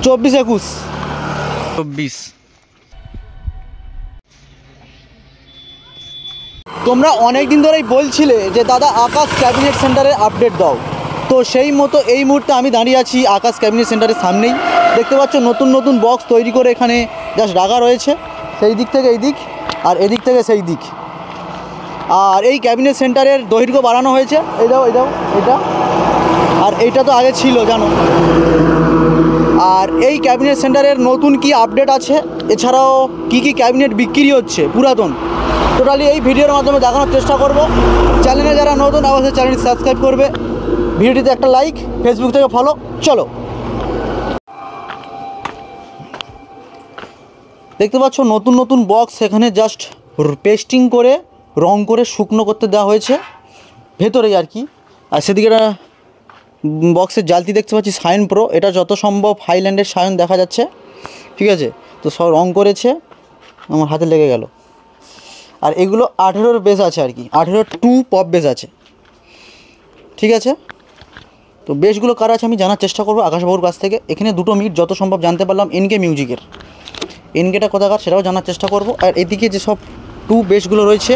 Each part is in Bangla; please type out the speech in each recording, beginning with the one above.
24 তোমরা অনেক দিন ধরেই বলছিলে যে দাদা আকাশ ক্যাবিনেট সেন্টারে আপডেট দাও, তো সেই মতো এই মুহূর্তে আমি দাঁড়িয়ে আছি আকাশ ক্যাবিনেট সেন্টারের সামনেই। দেখতে পাচ্ছ নতুন নতুন বক্স তৈরি করে এখানে জাস্ট রাখা রয়েছে, সেই দিক থেকে এই দিক আর এদিক থেকে সেই দিক। আর এই ক্যাবিনেট সেন্টারের দৈর্ঘ্য বাড়ানো হয়েছে, এই দাও এটা, আর এইটা তো আগে ছিল জানো। আর এই ক্যাবিনেট সেন্টারের নতুন কি আপডেট আছে, এছাড়াও কি ক্যাবিনেট বিক্রি হচ্ছে পুরাতন, টোটালি এই ভিডিওর মাধ্যমে দেখানোর চেষ্টা করব। চ্যানেলে যারা নতুন অবশ্যই চ্যানেলটি সাবস্ক্রাইব করবে, ভিডিওটিতে একটা লাইক, ফেসবুক থেকে ফলো। চলো, দেখতে পাচ্ছ নতুন নতুন বক্স এখানে জাস্ট পেস্টিং করে রং করে শুকনো করতে দেওয়া হয়েছে ভেতরেই আর কি। আর সেদিকে বক্সের জালতি দেখতে পাচ্ছি সায়ন প্রো, এটা যত সম্ভব হাইল্যান্ডের সায়ন দেখা যাচ্ছে, ঠিক আছে। তো সব রং করেছে, আমার হাতে লেগে গেল। আর এগুলো 18-র বেস আছে আর কি, 18-2 পপ বেস আছে, ঠিক আছে। তো বেসগুলো কার আছে আমি জানার চেষ্টা করবো আকাশবাবুর কাছ থেকে। এখানে দুটো মিট যত সম্ভব জানতে পারলাম এনকে মিউজিকের, এনকেটা কোথাকার সেটাও জানার চেষ্টা করব। আর এদিকে যে সব 2 বেসগুলো রয়েছে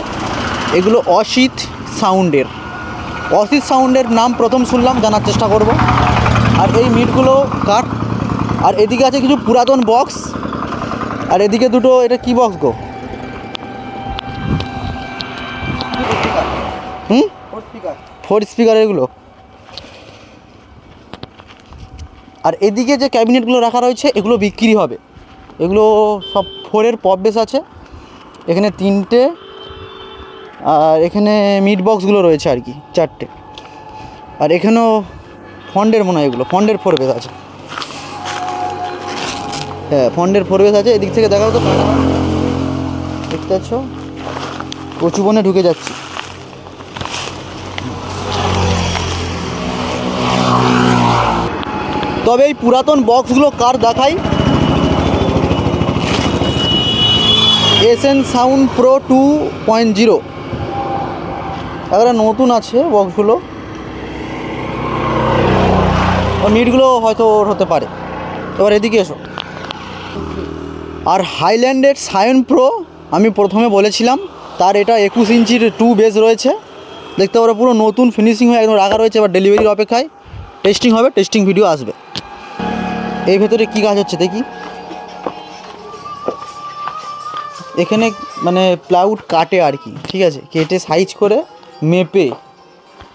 এগুলো অসিত সাউন্ডের নাম প্রথম শুনলাম, জানার চেষ্টা করব। আর এই মিটগুলো কার। আর এদিকে আছে কিছু পুরাতন বক্স, আর এদিকে দুটো, এটা কি বক্স গো? 4 স্পিকার এগুলো। আর এদিকে যে ক্যাবিনেটগুলো রাখা রয়েছে এগুলো বিক্রি হবে, এগুলো সব 4-এর পপ বেস আছে, এখানে 3টে, আর এখানে মিড বক্সগুলো রয়েছে আর কি 4টে। আর এখানেও ফন্ডের মনে হয়, এগুলো ফন্ডের 4 বেস আছে, হ্যাঁ ফন্ডের 4 বেস আছে। এদিক থেকে দেখাও তো, দেখতে পাচ্ছ কচু বনে ঢুকে যাচ্ছি। তবে এই পুরাতন বক্সগুলো কার দেখাই, এসএন সাউন্ড প্রো 2.0, এবারে নতুন আছে বক্সগুলো, মিটগুলো হয়তো হতে পারে। এবার এদিকে এসো। আর হাইল্যান্ডের সায়ন প্রো আমি প্রথমে বলেছিলাম, তার এটা 21 ইঞ্চির 2 বেস রয়েছে, দেখতে পারো পুরো নতুন ফিনিশিং হয়ে একদম রাখা রয়েছে। এবার ডেলিভারির অপেক্ষায়, টেস্টিং হবে, টেস্টিং ভিডিও আসবে। এই ভেতরে কী কাজ হচ্ছে দেখি। এখানে মানে প্লাউড কাটে আর কি, ঠিক আছে, কেটে সাইজ করে মেপে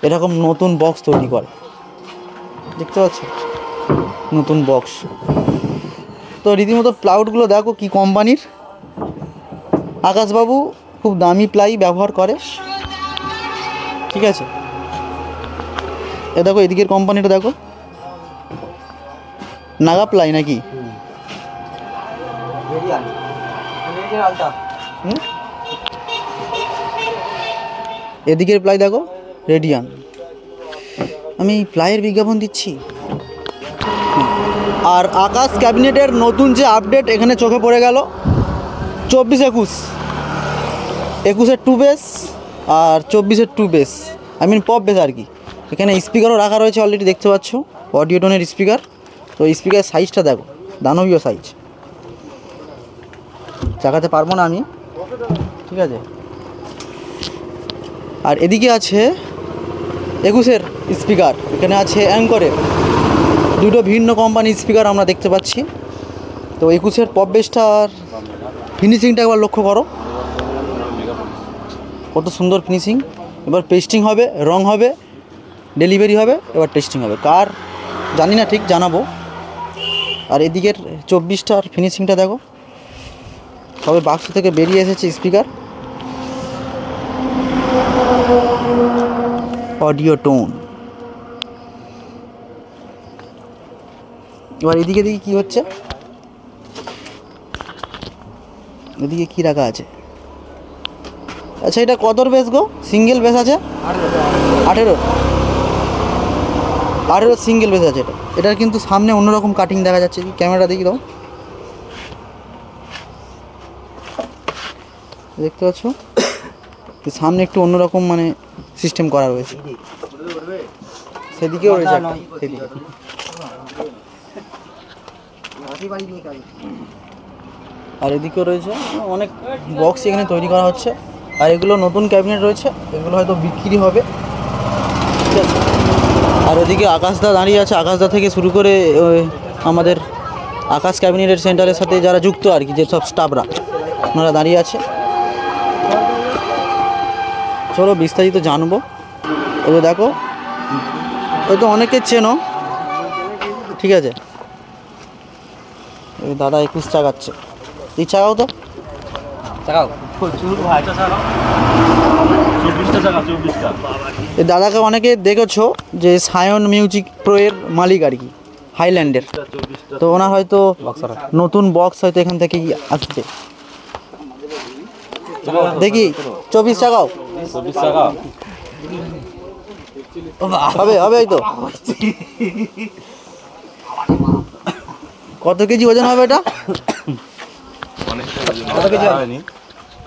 এরকম নতুন বক্স তৈরি করে, দেখতে পাচ্ছ নতুন বক্স। তো রীতিমতো প্লাউডগুলো দেখো কি কোম্পানির। আকাশবাবু খুব দামি প্লাই ব্যবহার করে, ঠিক আছে। এ দেখো এদিকের কোম্পানিটা দেখো, নাগা প্লাই নাকি, এদিকের প্লাই দেখো রেডিয়ান। আমি প্লাইয়ের বিজ্ঞাপন দিচ্ছি। আর আকাশ ক্যাবিনেটের নতুন যে আপডেট এখানে চোখে পড়ে গেল, 21-এর 2 বেস আর 24-এর 2 বেস, পপ বেস আর কি। এখানে স্পিকারও রাখা রয়েছে অলরেডি, দেখতে পাচ্ছ অডিও টোনের স্পিকার। তো স্পিকার সাইজটা দেখো, দানবীয় সাইজ, চাকাতে পারবো না আমি, ঠিক আছে। আর এদিকে আছে 21-এর স্পিকার, এখানে আছে অ্যাঙ্করের, দুটো ভিন্ন কোম্পানির স্পিকার আমরা দেখতে পাচ্ছি। তো 21-এর পপ বেসটার ফিনিশিংটা একবার লক্ষ্য করো, কত সুন্দর ফিনিশিং। এবার পেস্টিং হবে, রং হবে, ডেলিভারি হবে, এবার টেস্টিং হবে কার জানি না, ঠিক জানাবো। আর এদিকের 24টার ফিনিশিংটা দেখো, সবে বাক্স থেকে বেরিয়ে এসেছে স্পিকার, অডিও টোন। এবার এদিকে দেখি কী হচ্ছে, এদিকে কী রাখা আছে। আচ্ছা এটা কতর বেস গো? সিঙ্গেল বেস আছে 18 সিঙ্গেল বেস আছে। এটার কিন্তু সামনে অন্যরকম কাটিং দেখা যাচ্ছে, কি ক্যামেরা দেখি দাও, দেখতে পাচ্ছ সামনে একটু অন্যরকম মানে সিস্টেম করা রয়েছে, সেদিকেও রয়েছে একটা, সেদিকে আর এদিকেও রয়েছে অনেক বক্স এখানে তৈরি করা হচ্ছে। আর এগুলো নতুন ক্যাবিনেট রয়েছে, এগুলো হয়তো বিক্রি হবে, ঠিক আছে। আর ওদিকে আকাশদা দাঁড়িয়ে আছে, আকাশদা থেকে শুরু করে আমাদের আকাশ ক্যাবিনেটের সেন্টারের সাথে যারা যুক্ত আর কি, যেসব স্টাফরা ওনারা দাঁড়িয়ে আছে। চলো বিস্তারিত জানবো। ওই তো দেখো, ওই তো অনেকে চেনো, ঠিক আছে। ওই দাদা 21 চাগাচ্ছে, তুই চাগাও তো, চাগাও। এই দাদাকে অনেকে দেখেছো যে সায়ন মিউজিক প্রো এর মালিক আর কি, হাইল্যান্ডের। তো ওনার হয়তো নতুন বক্স হয়তো এখান থেকেই আসছে। দেখি 24 টাকাও হবে, হবে এই তো। কত কেজি ওজন হবে এটা?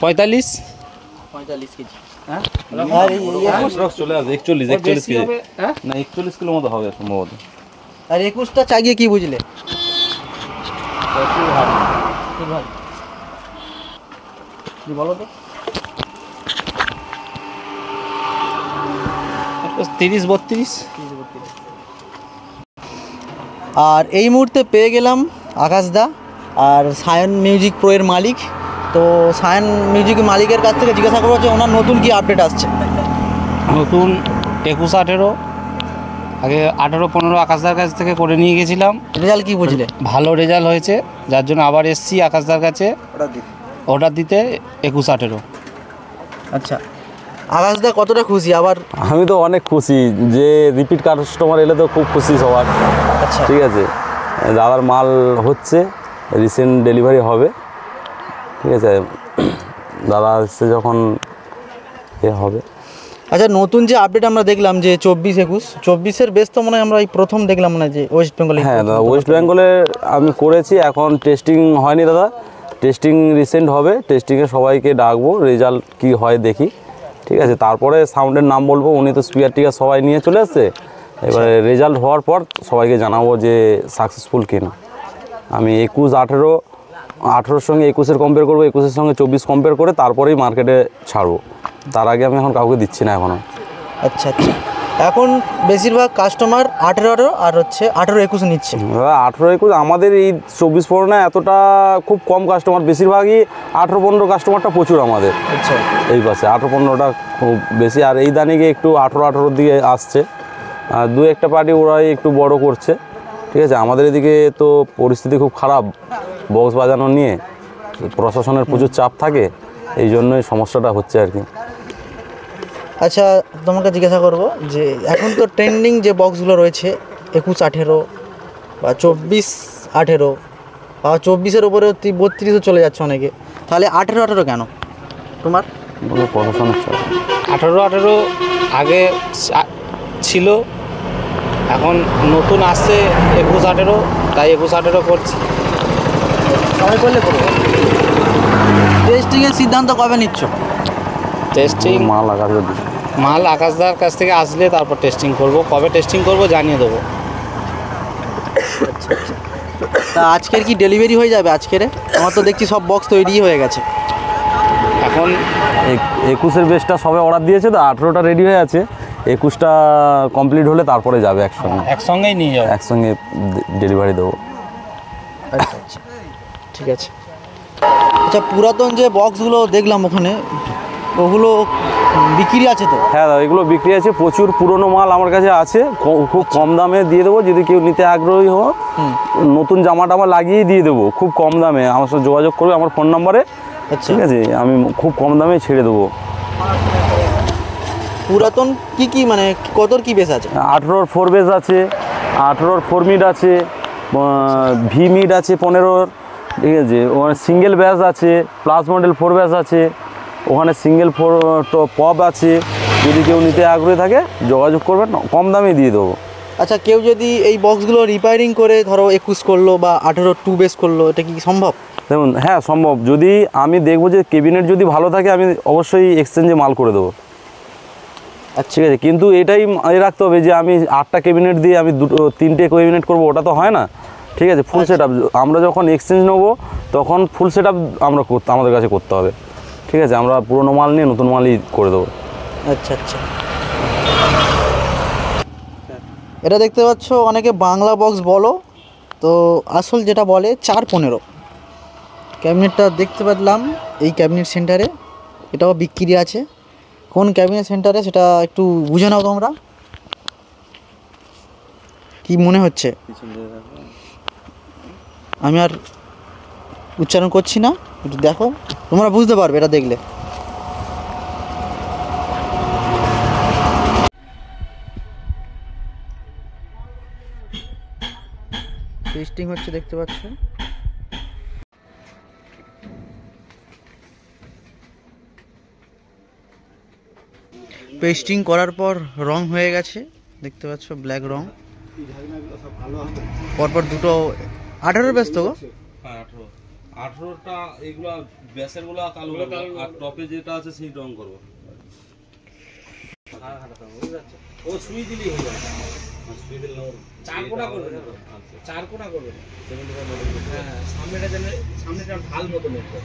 45 কেজি। হ্যাঁ, চলে আসবে 41 কেজি না, 41 কিলো মতো হবে সম্ভবত। আর 21টা চাগিয়ে কি বুঝলে? বলো তো। 30-32। আর এই মুহূর্তে পেয়ে গেলাম আকাশদা আর সায়ন মিউজিক প্রো এর মালিক। তো সায়ন মিউজিক মালিকের কাছ থেকে জিজ্ঞাসা করবো যে ওনার নতুন কি আপডেট আসছে। নতুন 21-18, আগে 18-15 আকাশদার কাছ থেকে করে নিয়ে গেছিলাম। রেজাল্ট কি বুঝলে? ভালো রেজাল্ট হয়েছে, যার জন্য আবার এসছি আকাশদার কাছে অর্ডার দিতে 21-18। আচ্ছা, আকাশদা কতটা খুশি? আবার আমি তো অনেক খুশি, যে রিপিট কাস্টমার এলে তো খুব খুশি সবার। আচ্ছা, ঠিক আছে, দাদার মাল হচ্ছে, রিসেন্ট ডেলিভারি হবে, ঠিক আছে। দাদা এসছে যখন এ হবে। আচ্ছা, নতুন যে আপডেট আমরা দেখলাম যে 24-21-24-এর বেশ তো মনে হয় আমরা এই প্রথম দেখলাম না যে ওয়েস্ট বেঙ্গলে। হ্যাঁ দাদা, ওয়েস্ট বেঙ্গলে আমি করেছি, এখন টেস্টিং হয়নি দাদা, টেস্টিং রিসেন্ট হবে, টেস্টিংয়ে সবাইকে ডাকবো, রেজাল্ট কি হয় দেখি, ঠিক আছে। তারপরে সাউন্ডের নাম বলবো, উনি তো স্পিয়ার টিকার সবাই নিয়ে চলে আসছে, এবারে রেজাল্ট হওয়ার পর সবাইকে জানাবো যে সাকসেসফুল কিনা। আমি 18-18-র সঙ্গে 21-এর কম্পেয়ার করবো, 21-এর সঙ্গে 24 কম্পেয়ার করে তারপরেই মার্কেটে ছাড়বো, তার আগে আমি এখন কাউকে দিচ্ছি না এখনও। আচ্ছা আচ্ছা, এখন বেশিরভাগ কাস্টমার 18 আর হচ্ছে 18-21 নিচ্ছে। 18-21 আমাদের এই 24 এতটা খুব কম কাস্টমার, বেশিরভাগই 18-15 কাস্টমারটা প্রচুর আমাদের। আচ্ছা, এই পাশে 18-15টা খুব বেশি, আর এই দানিকে একটু 18-18-র দিকে আসছে, আর দু একটা পার্টি ওরাই একটু বড় করছে, ঠিক আছে। আমাদের এদিকে তো পরিস্থিতি খুব খারাপ বক্স বাজানো নিয়ে, প্রশাসনের প্রচুর চাপ থাকে, এই জন্যই সমস্যাটা হচ্ছে আর কি। আচ্ছা, তোমাকে জিজ্ঞাসা করবো যে এখন তো ট্রেন্ডিং যে বক্সগুলো রয়েছে 21-18 বা 24-18 বা 24-এর উপরে 32-ও চলে যাচ্ছে অনেকে, তাহলে 18-18 কেন তোমার? প্রশাসনের চাপ। 18-18 আগে ছিল, এখন নতুন আসছে 21-18, তাই 21-18 করছি। সবাই করলে করবো। টেস্টিংয়ের সিদ্ধান্ত কবে নিচ্ছ? টেস্টিং মাল আকাশদার কাছ থেকে আসলে তারপর টেস্টিং করব, কবে টেস্টিং করব জানিয়ে দেবো। আচ্ছা আচ্ছা, তা আজকের কি ডেলিভারি হয়ে যাবে? আজকের আমার তো দেখছি সব বক্স তৈরি হয়ে গেছে। এখন 21-এর বেসটা সবে অর্ডার দিয়েছে, তো 18টা রেডি হয়ে আছে, 21টা কমপ্লিট হলে তারপরে যাবে একসঙ্গে। একসঙ্গেই নিয়ে যাবো, একসঙ্গে ডেলিভারি দেবো। আচ্ছা আচ্ছা, ঠিক আছে। আচ্ছা, পুরাতন যে বক্সগুলো দেখলাম ওখানে, ওগুলো বিক্রি আছে তো? হ্যাঁ দাদা, এগুলো বিক্রি আছে, প্রচুর পুরনো মাল আমার কাছে আছে, খুব কম দামে দিয়ে দেবো, যদি কেউ নিতে আগ্রহী হো, নতুন জামা টামা লাগিয়ে দিয়ে দেবো খুব কম দামে। আমার সাথে যোগাযোগ করবে আমার ফোন নাম্বারে, ঠিক আছে, আমি খুব কম দামে ছেড়ে দেবো। পুরাতন কি কি মানে কতর কি বেস আছে? 18-র 4 বেস আছে, 18-র 4 মিড আছে, ভি মিড আছে 15-র, ঠিক আছে। ওখানে সিঙ্গেল ব্যাস আছে, প্লাস মডেল 4 ব্যাস আছে, ওখানে সিঙ্গেল 4 পপ আছে, যদি কেউ নিতে আগ্রহী থাকে যোগাযোগ করবেন, কম দামে দিয়ে দেবো। আচ্ছা, কেউ যদি এই বক্সগুলো রিপেয়ারিং করে ধরো 21 করলো বা 18 2 বেস করলো, এটা কি সম্ভব? দেখুন, হ্যাঁ সম্ভব, যদি আমি দেখবো যে ক্যাবিনেট যদি ভালো থাকে আমি অবশ্যই এক্সচেঞ্জে মাল করে দেবো। আচ্ছা, ঠিক আছে, কিন্তু এটাই রাখতে হবে যে আমি 8টা ক্যাবিনেট দিয়ে আমি 3টে ক্যাবিনেট করবো, ওটা তো হয় না, ঠিক আছে, ফুল সেট আপ। আমরা যখন এক্সচেঞ্জ নেবো তখন ফুল সেট আপ আমরা আমাদের কাছে করতে হবে। ঠিক আছে, আমরা পুরোনো মাল নিয়ে নতুন মালই করে দেবো। আচ্ছা আচ্ছা, এটা দেখতে পাচ্ছ অনেকে বাংলা বক্স বলো, তো আসল যেটা বলে 415 ক্যাবিনেটটা দেখতে পেলাম এই ক্যাবিনেট সেন্টারে। এটাও বিক্রি আছে। কোন ক্যাবিনেট সেন্টারে সেটা একটু বুঝে নাও তোমরা, কি মনে হচ্ছে? আমি আর উচ্চারণ করছি না, একটু দেখো, তোমরা বুঝতে পারবে এটা দেখলে। টেস্টিং হচ্ছে দেখতে পাচ্ছ। পেস্টিং করার পর রং হয়ে গেছে দেখতে পাচ্ছ, ব্ল্যাক রং। পরপর দুটো 18 ব্যস্ত গো। হ্যাঁ 18টা এইগুলা ব্যাসের গুলো কালো আর টপে যেটা আছে সেই রং করবো। ও সুই দিলেই হয়ে যাবে। সুই দিলে 4 কোণা করবে, 4 কোণা করবে। হ্যাঁ সামনেটা ঢাল মতো নেবে।